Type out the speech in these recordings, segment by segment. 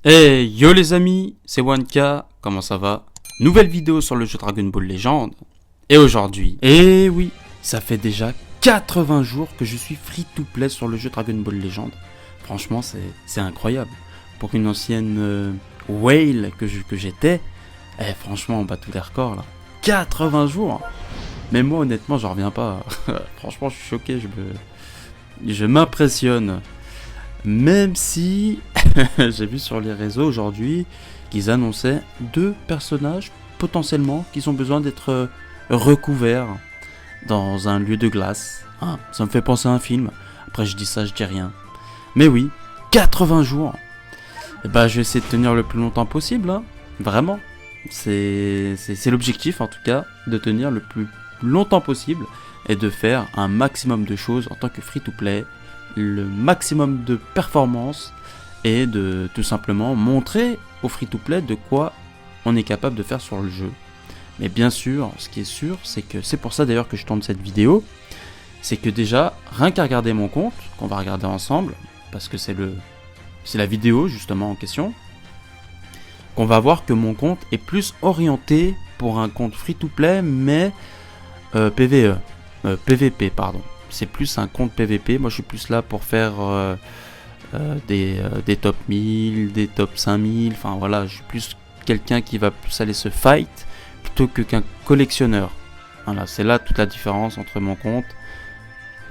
Hey yo les amis, c'est 1K, comment ça va? Nouvelle vidéo sur le jeu Dragon Ball Legend. Et aujourd'hui, et oui, ça fait déjà 80 jours que je suis free to play sur le jeu Dragon Ball Legend. Franchement, c'est incroyable. Pour une ancienne whale que j'étais, franchement, on bat tous les records là. 80 jours. Mais moi, honnêtement, j'en reviens pas. Franchement, je suis choqué, je m'impressionne. Même si j'ai vu sur les réseaux aujourd'hui qu'ils annonçaient 2 personnages potentiellement qui ont besoin d'être recouverts dans un lieu de glace. Ah, ça me fait penser à un film. Après je dis ça, je dis rien. Mais oui, 80 jours. Et bah je vais essayer de tenir le plus longtemps possible, hein. Vraiment. C'est l'objectif en tout cas, de tenir le plus longtemps possible et de faire un maximum de choses en tant que free-to-play, le maximum de performance et de tout simplement montrer au free-to-play de quoi on est capable de faire sur le jeu. Mais bien sûr, ce qui est sûr, c'est que c'est pour ça d'ailleurs que je tourne cette vidéo, c'est que déjà, rien qu'à regarder mon compte, qu'on va regarder ensemble, parce que c'est la vidéo justement en question, qu'on va voir que mon compte est plus orienté pour un compte free-to-play, mais PVP, pardon. C'est plus un compte PVP, moi je suis plus là pour faire des top 1000, des top 5000, enfin voilà, je suis plus quelqu'un qui va plus aller se fight plutôt que qu'un collectionneur. Voilà, c'est là toute la différence entre mon compte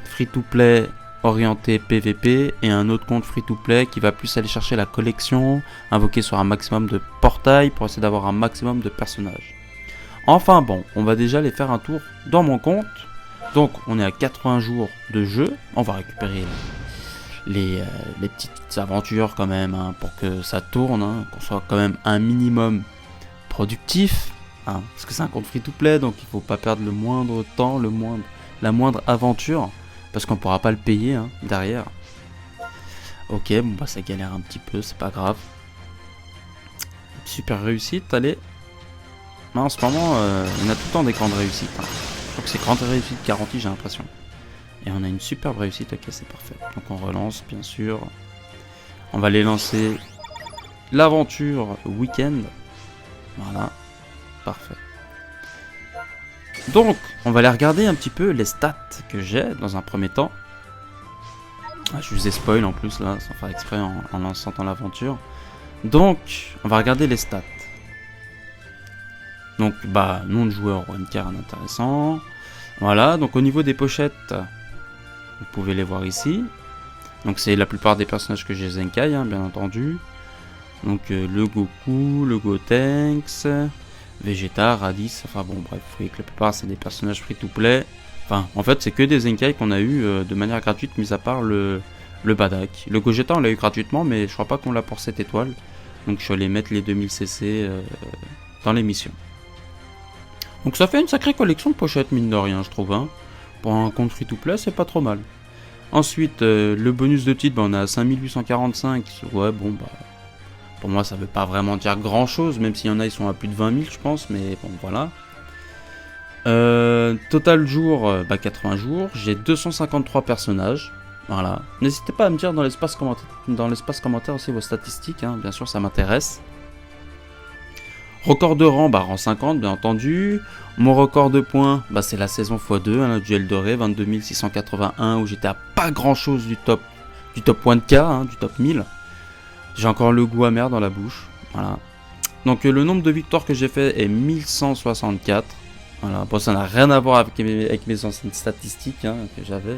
free-to-play orienté PVP et un autre compte free-to-play qui va plus aller chercher la collection, invoquer sur un maximum de portails pour essayer d'avoir un maximum de personnages. Enfin bon, on va déjà aller faire un tour dans mon compte. Donc on est à 80 jours de jeu, on va récupérer les petites aventures quand même, hein, pour que ça tourne, hein, qu'on soit quand même un minimum productif, hein, parce que c'est un compte free-to-play, donc il faut pas perdre le moindre temps, la moindre aventure, parce qu'on pourra pas le payer, hein, derrière. Ok, bon bah ça galère un petit peu, c'est pas grave. Super réussite, allez. Mais en ce moment, on a tout le temps des grandes réussites, hein. Je crois que c'est grande réussite garantie, j'ai l'impression. Et on a une superbe réussite, ok, c'est parfait. Donc on relance, bien sûr. On va aller lancer l'aventure week-end. Voilà, parfait. Donc, on va aller regarder un petit peu les stats que j'ai dans un premier temps. Ah, je vous ai spoil en plus là, sans faire exprès en lançant dans l'aventure. Donc, on va regarder les stats. Donc, bah, nom de joueur, one card intéressant. Voilà, donc au niveau des pochettes, vous pouvez les voir ici. Donc, c'est la plupart des personnages que j'ai Zenkai, hein, bien entendu. Donc, le Goku, le Gotenks, Vegeta, Raditz, enfin bon, bref, vous voyez que la plupart c'est des personnages free-to-play. Enfin, en fait, c'est que des Zenkai qu'on a eu de manière gratuite, mis à part le Badak. Le Gogeta, on l'a eu gratuitement, mais je crois pas qu'on l'a pour 7 étoiles. Donc, je vais aller mettre les 2000 CC dans l'émission. Donc ça fait une sacrée collection de pochettes, mine de rien, je trouve, hein. Pour un compte free-to-play, c'est pas trop mal. Ensuite, le bonus de titre, bah, on est à 5845. Ouais, bon, bah, pour moi, ça veut pas vraiment dire grand-chose, même s'il y en a, ils sont à plus de 20 000, je pense, mais bon, voilà. Total jour, bah, 80 jours. J'ai 253 personnages. Voilà. N'hésitez pas à me dire dans l'espace commentaire aussi vos statistiques, hein. Bien sûr, ça m'intéresse. Record de rang, bah rang 50 bien entendu. Mon record de points, bah c'est la saison x2, hein, le duel doré, 22 681, où j'étais à pas grand chose du top 1K, hein, du top 1000. J'ai encore le goût amer dans la bouche, voilà. Donc le nombre de victoires que j'ai fait est 1164. Voilà, bon ça n'a rien à voir avec mes anciennes statistiques, hein, que j'avais.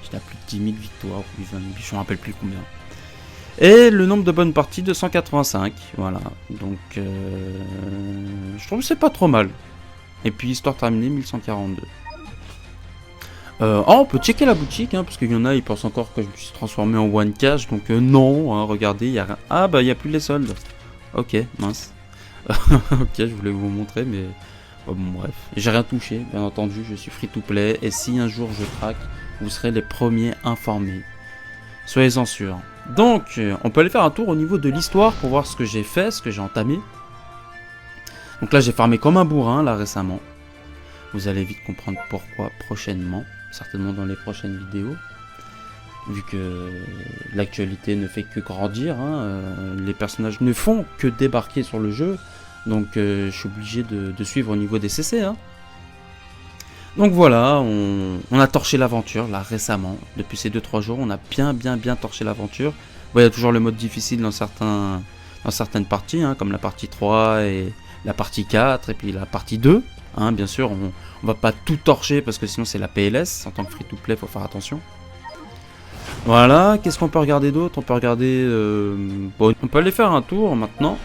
J'étais à plus de 10 000 victoires, ou 20 000, je ne me rappelle plus combien. Et le nombre de bonnes parties, 285, voilà, donc je trouve que c'est pas trop mal. Et puis histoire terminée, 1142. On peut checker la boutique, hein, parce qu'il y en a, ils pensent encore que je me suis transformé en one cash, donc non, hein, regardez, il y a rien. Ah bah il n'y a plus les soldes. Ok, mince. Ok, je voulais vous montrer, mais bon, bref. J'ai rien touché, bien entendu, je suis free to play, et si un jour je craque, vous serez les premiers informés. Soyez-en sûrs. Donc, on peut aller faire un tour au niveau de l'histoire pour voir ce que j'ai fait, ce que j'ai entamé. Donc là, j'ai farmé comme un bourrin, là, récemment. Vous allez vite comprendre pourquoi prochainement, certainement dans les prochaines vidéos. vu que l'actualité ne fait que grandir, hein, les personnages ne font que débarquer sur le jeu, donc je suis obligé de suivre au niveau des CC. Hein. Donc voilà, on a torché l'aventure là récemment, depuis ces 2-3 jours, on a bien torché l'aventure. Bon, il y a toujours le mode difficile dans certaines parties, hein, comme la partie 3 et la partie 4 et puis la partie 2. Hein, bien sûr, on va pas tout torcher parce que sinon c'est la PLS, en tant que free-to-play, faut faire attention. Voilà, qu'est-ce qu'on peut regarder d'autre? On peut regarder... bon, on peut aller faire un tour maintenant,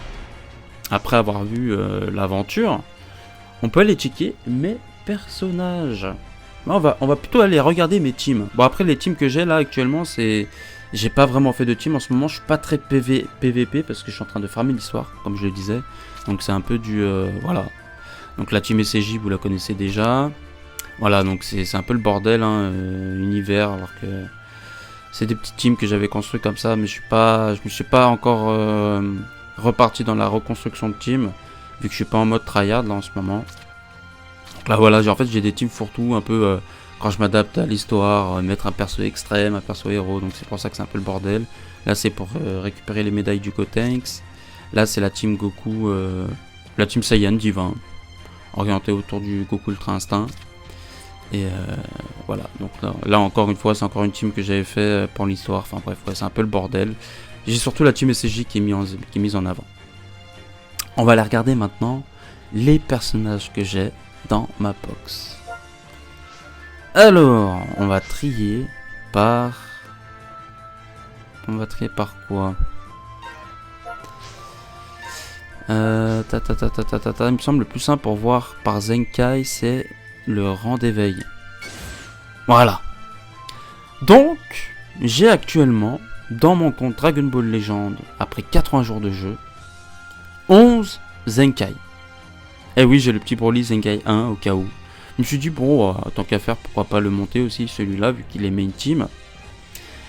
après avoir vu l'aventure. On peut aller checker mes personnages. On va plutôt aller regarder mes teams. Bon, après les teams que j'ai là actuellement, c'est... J'ai pas vraiment fait de team en ce moment, je suis pas très PVP parce que je suis en train de farmer l'histoire, comme je le disais. Donc c'est un peu du... voilà. Donc la team SCJ, vous la connaissez déjà. Voilà, donc c'est un peu le bordel, hein, univers, alors que... C'est des petites teams que j'avais construites comme ça, mais je me suis pas encore reparti dans la reconstruction de team, vu que je suis pas en mode tryhard là en ce moment. Donc là voilà, en fait j'ai des teams fourre-tout, un peu quand je m'adapte à l'histoire, mettre un perso extrême, un perso héros, donc c'est pour ça que c'est un peu le bordel. Là c'est pour récupérer les médailles du Gotenks. Là c'est la team Goku, la team Saiyan divin, orientée autour du Goku Ultra Instinct. Et voilà, donc là encore une fois, c'est encore une team que j'avais fait pour l'histoire. Enfin bref, ouais, c'est un peu le bordel. J'ai surtout la team SCJ qui est mise en avant. On va aller regarder maintenant les personnages que j'ai dans ma box. Alors, on va trier par... On va trier par quoi? Il me semble le plus simple pour voir par Zenkai, c'est... le rang d'éveil. Voilà. Donc, j'ai actuellement, dans mon compte Dragon Ball Legend, après 80 jours de jeu, 11 Zenkai. Et oui, j'ai le petit Broly Zenkai 1 au cas où. Je me suis dit, bon, tant qu'à faire, pourquoi pas le monter aussi, celui-là, vu qu'il est main team.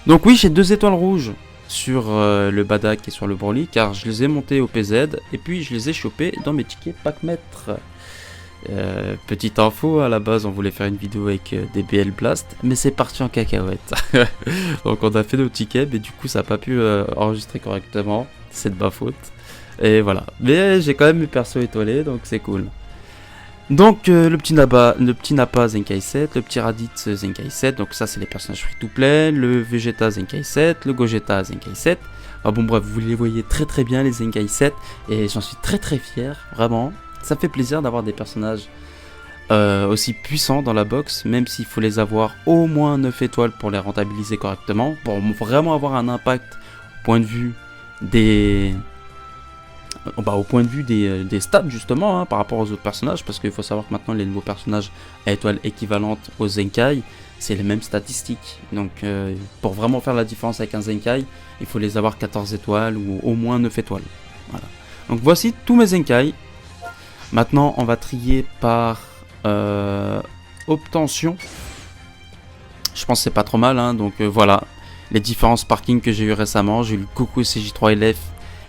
Donc oui, j'ai 2 étoiles rouges sur le Badak et sur le Broly, car je les ai montés au PZ, et puis je les ai chopés dans mes tickets pack-mètres. Petite info, à la base on voulait faire une vidéo avec des BL Blast, mais c'est parti en cacahuète. Donc on a fait nos tickets, mais du coup ça n'a pas pu enregistrer correctement, c'est de ma faute. Et voilà, mais j'ai quand même mes persos étoilés, donc c'est cool. Donc le petit Nappa Zenkai 7, le petit Raditz Zenkai 7, donc ça c'est les personnages free to play, le Vegeta Zenkai 7, le Gogeta Zenkai 7. Ah bon bref, vous les voyez très bien les Zenkai 7, et j'en suis très fier, vraiment. Ça fait plaisir d'avoir des personnages aussi puissants dans la box, même s'il faut les avoir au moins 9 étoiles pour les rentabiliser correctement, pour vraiment avoir un impact au point de vue des stats justement, hein, par rapport aux autres personnages, parce qu'il faut savoir que maintenant les nouveaux personnages à étoiles équivalentes aux Zenkai, c'est les mêmes statistiques. Donc pour vraiment faire la différence avec un Zenkai, il faut les avoir 14 étoiles ou au moins 9 étoiles. Voilà. Donc voici tous mes Zenkai. Maintenant, on va trier par obtention. Je pense que c'est pas trop mal, hein, donc voilà. Les différents sparkings que j'ai eu récemment. J'ai eu le Goku CJ3 LF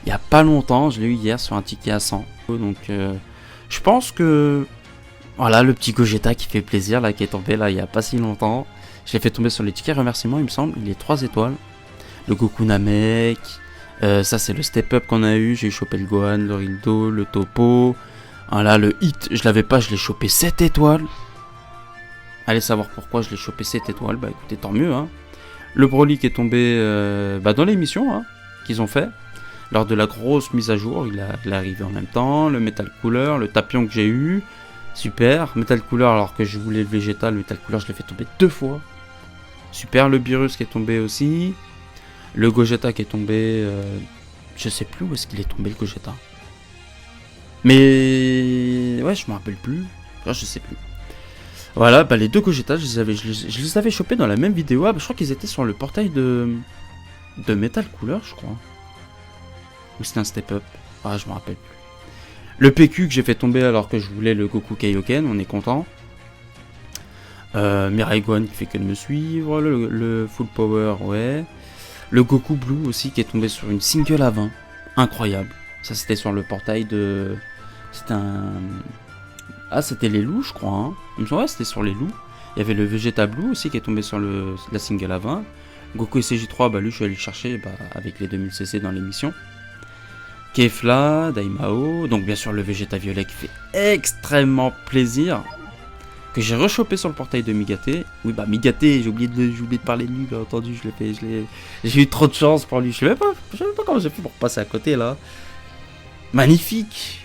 il y a pas longtemps. Je l'ai eu hier sur un ticket à 100. Donc je pense que... Voilà, le petit Gogeta qui fait plaisir, là, qui est tombé là il y a pas si longtemps. Je l'ai fait tomber sur les tickets remerciements, il me semble. Il est 3 étoiles. Le Goku Namek. Ça, c'est le step-up qu'on a eu. J'ai eu chopé le Gohan, le Rildo, le Topo. Là, le hit, je l'avais pas, je l'ai chopé 7 étoiles. Allez savoir pourquoi je l'ai chopé 7 étoiles. Bah écoutez, tant mieux. Hein. Le Broly qui est tombé dans l'émission hein, qu'ils ont fait. Lors de la grosse mise à jour, il est arrivé en même temps. Le Metal Cooler, le Tapion que j'ai eu. Super. Metal Cooler alors que je voulais le Vegeta. Le Metal Cooler, je l'ai fait tomber 2 fois. Super. Le Beerus qui est tombé aussi. Le Gogeta qui est tombé... je sais plus où est-ce qu'il est tombé le Gogeta. Mais ouais, je me rappelle plus. Là, je sais plus. Voilà, bah les 2 Gogeta, je les avais chopés dans la même vidéo. Ah, bah, je crois qu'ils étaient sur le portail de Metal Cooler, je crois. Ou c'était un step-up. Ah, je me rappelle plus. Le PQ que j'ai fait tomber alors que je voulais le Goku Kaioken, on est content. Mirai Gohan qui fait que de me suivre. Le Full Power, ouais. Le Goku Blue aussi qui est tombé sur une single à 20. Incroyable. Ça, c'était sur le portail de... C'était un... Ah, c'était les loups, je crois. Hein. Ouais, c'était sur les loups. Il y avait le Vegeta Blue aussi qui est tombé sur la single à 20. Goku SCJ3, bah lui je suis allé le chercher avec les 2000 CC dans l'émission. Kefla, Daimao, donc bien sûr le Vegeta violet qui fait extrêmement plaisir. Que j'ai rechopé sur le portail de Migaté. Oui bah Migaté, j'ai oublié de parler de lui, bien entendu, j'ai eu trop de chance pour lui. Je sais même pas comment j'ai fait pour passer à côté là. Magnifique.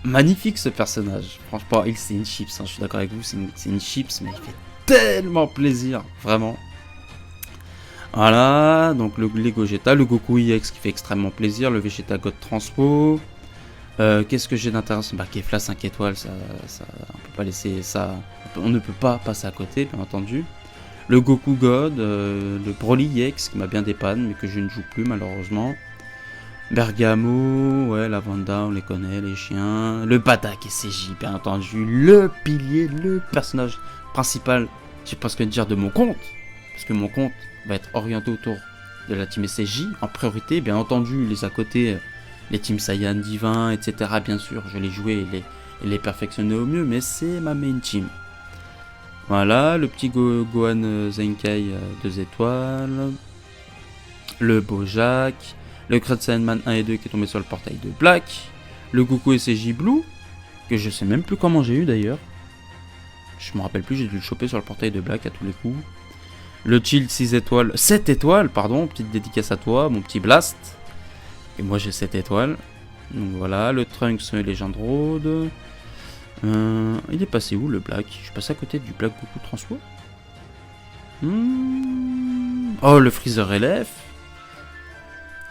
Magnifique ce personnage. Franchement, c'est une chips, hein, je suis d'accord avec vous, c'est une chips, mais il fait tellement plaisir, vraiment. Voilà, donc les Gogeta, le Goku EX qui fait extrêmement plaisir, le Vegeta God Transpo. Qu'est-ce que j'ai d'intéressant? Bah Kefla 5 étoiles, ça, on peut pas laisser ça, on ne peut pas passer à côté, bien entendu. Le Goku God, le Broly EX qui m'a bien dépanne, mais que je ne joue plus malheureusement. Bergamo, ouais, la Vanda, on les connaît, les chiens. Le Badak SCJ, bien entendu. Le pilier, le personnage principal, je sais pas ce que dire de mon compte. Parce que mon compte va être orienté autour de la team SCJ en priorité. Bien entendu, les à côté, les teams Saiyan, Divin, etc. Bien sûr, je les jouais et les perfectionner au mieux, mais c'est ma main team. Voilà, le petit Gohan Zenkai 2 étoiles. Le Bojack. Le Great Saiyan 1 et 2 qui est tombé sur le portail de Black. Le Goku SCJ Blue, que je sais même plus comment j'ai eu d'ailleurs. Je me rappelle plus, j'ai dû le choper sur le portail de Black à tous les coups. Le Chill 6 étoiles, 7 étoiles, pardon, petite dédicace à toi, mon petit Blast. Et moi j'ai 7 étoiles. Donc voilà, le Trunks Legend Road. Il est passé où le Black? Je suis passé à côté du Black Goku Transpo. Oh, le Freezer LF.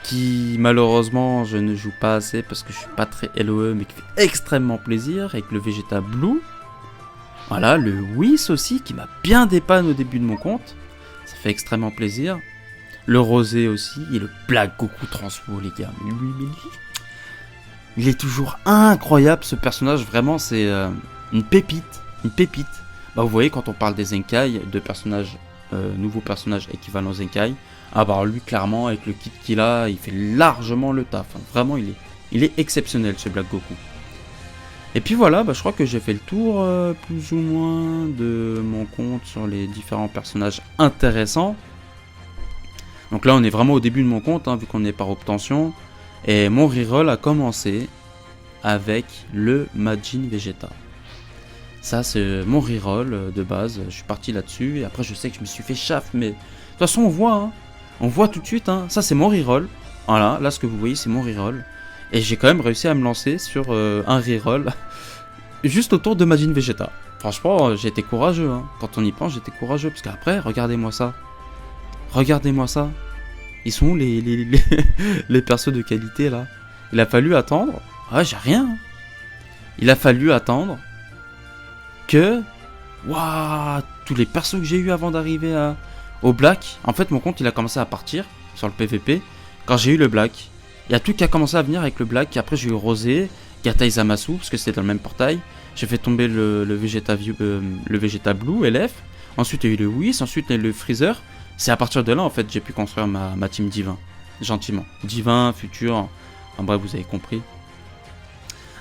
Qui malheureusement je ne joue pas assez parce que je suis pas très LOE, mais qui fait extrêmement plaisir, avec le Vegeta Blue. Voilà, le Whis aussi qui m'a bien dépanne au début de mon compte, ça fait extrêmement plaisir. Le Rosé aussi, et le Black Goku Transpo les gars, il est toujours incroyable ce personnage, vraiment c'est une pépite, Bah vous voyez quand on parle des Zenkai, de personnages, nouveaux personnages équivalents Zenkai, ah bah lui clairement avec le kit qu'il a, il fait largement le taf. Hein. Vraiment il est exceptionnel ce Black Goku. Et puis voilà, bah, je crois que j'ai fait le tour plus ou moins de mon compte sur les différents personnages intéressants. Donc là on est vraiment au début de mon compte, hein, vu qu'on est par obtention. Et mon reroll a commencé avec le Majin Vegeta. Ça c'est mon reroll de base, je suis parti là-dessus. Et après je sais que je me suis fait chaff, mais de toute façon on voit, hein. On voit tout de suite, hein. Ça c'est mon reroll. Voilà, là ce que vous voyez c'est mon reroll. Et j'ai quand même réussi à me lancer sur un reroll juste autour de Majin Vegeta. Franchement, j'étais courageux, hein. Quand on y pense, j'étais courageux. Parce qu'après, regardez-moi ça. Regardez-moi ça. Ils sont où les persos de qualité là? Il a fallu attendre. Ah, j'ai rien. Hein. Il a fallu attendre que... Waouh, tous les persos que j'ai eu avant d'arriver au Black. En fait, mon compte, il a commencé à partir sur le PVP quand j'ai eu le Black. Il y a tout qui a commencé à venir avec le Black. Après, j'ai eu Rosé, Gatai Zamasu, parce que c'était dans le même portail. J'ai fait tomber le Vegeta Blue, LF. Ensuite, il y a eu le Whis. Ensuite, il y a eu le Freezer. C'est à partir de là, en fait, j'ai pu construire ma team Divin. Gentiment. Divin, Futur. Enfin bref, vous avez compris.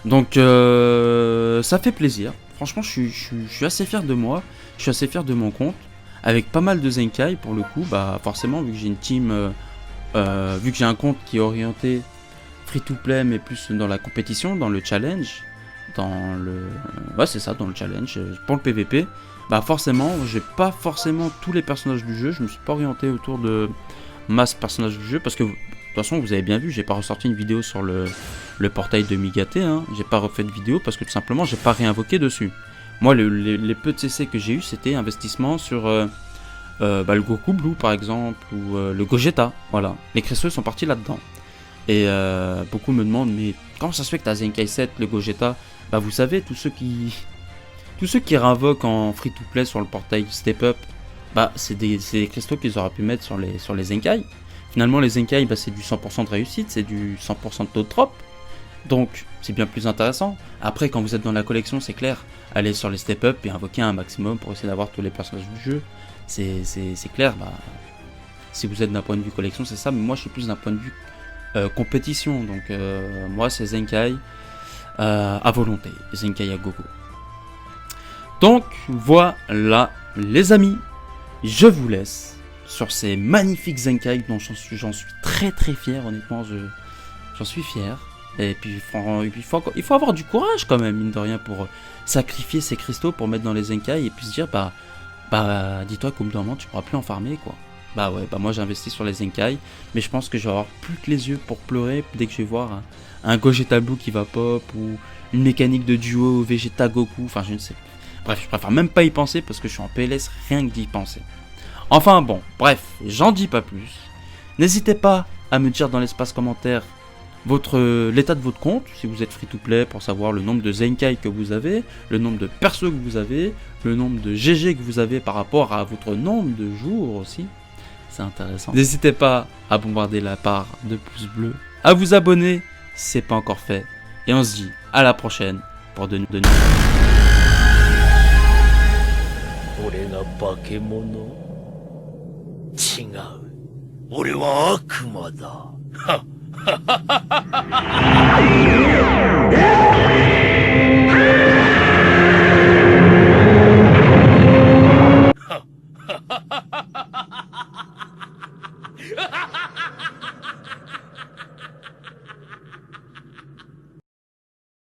Donc, ça fait plaisir. Franchement, je suis assez fier de moi. Je suis assez fier de mon compte. Avec pas mal de Zenkai, pour le coup. Bah, forcément, vu que j'ai une team... vu que j'ai un compte qui est orienté free-to-play, mais plus dans la compétition, dans le challenge, ouais c'est ça, dans le challenge, pour le PVP, bah forcément, j'ai pas forcément tous les personnages du jeu, je me suis pas orienté autour de masse personnages du jeu, parce que, de toute façon, vous avez bien vu, j'ai pas ressorti une vidéo sur le portail de Migaté, hein, j'ai pas refait de vidéo, parce que tout simplement, j'ai pas réinvoqué dessus. Moi, les peu de CC que j'ai eu, c'était investissement sur... le Goku Blue par exemple, ou le Gogeta, voilà. Les cristaux sont partis là-dedans. Et beaucoup me demandent, mais comment ça se fait que t'as Zenkai 7, le Gogeta? Bah vous savez, tous ceux qui réinvoquent en free-to-play sur le portail Step Up, bah c'est des cristaux qu'ils auraient pu mettre sur les Zenkai. Finalement les Zenkai, bah, c'est du 100% de réussite, c'est du 100% de taux de drop. Donc c'est bien plus intéressant. Après quand vous êtes dans la collection, c'est clair, allez sur les Step Up et invoquer un maximum pour essayer d'avoir tous les personnages du jeu. C'est clair, bah, si vous êtes d'un point de vue collection, c'est ça, mais moi je suis plus d'un point de vue compétition, donc moi c'est Zenkai à volonté, Zenkai à gogo. Donc voilà les amis, je vous laisse sur ces magnifiques Zenkai dont j'en suis très très fier, honnêtement, j'en suis fier. Et puis il faut avoir du courage quand même, mine de rien, pour sacrifier ces cristaux pour mettre dans les Zenkai et puis se dire dis-toi qu'au bout d'un moment tu pourras plus en farmer quoi. Bah ouais, bah moi j'ai investi sur les Zenkai, mais je pense que je vais avoir plus que les yeux pour pleurer dès que je vais voir un Gogeta Blue qui va pop ou une mécanique de duo Vegeta Goku, enfin je ne sais. Bref, je préfère même pas y penser parce que je suis en PLS rien que d'y penser. Enfin bon, bref, j'en dis pas plus. N'hésitez pas à me dire dans l'espace commentaire l'état de votre compte, si vous êtes free to play, pour savoir le nombre de Zenkai que vous avez, le nombre de persos que vous avez, le nombre de GG que vous avez par rapport à votre nombre de jours aussi. C'est intéressant. N'hésitez pas à bombarder la barre de pouces bleus, à vous abonner si c'est pas encore fait, et on se dit à la prochaine pour de nouveaux. 俺が化け物？違う。俺は悪魔だ。はっはっはっはっはっはっ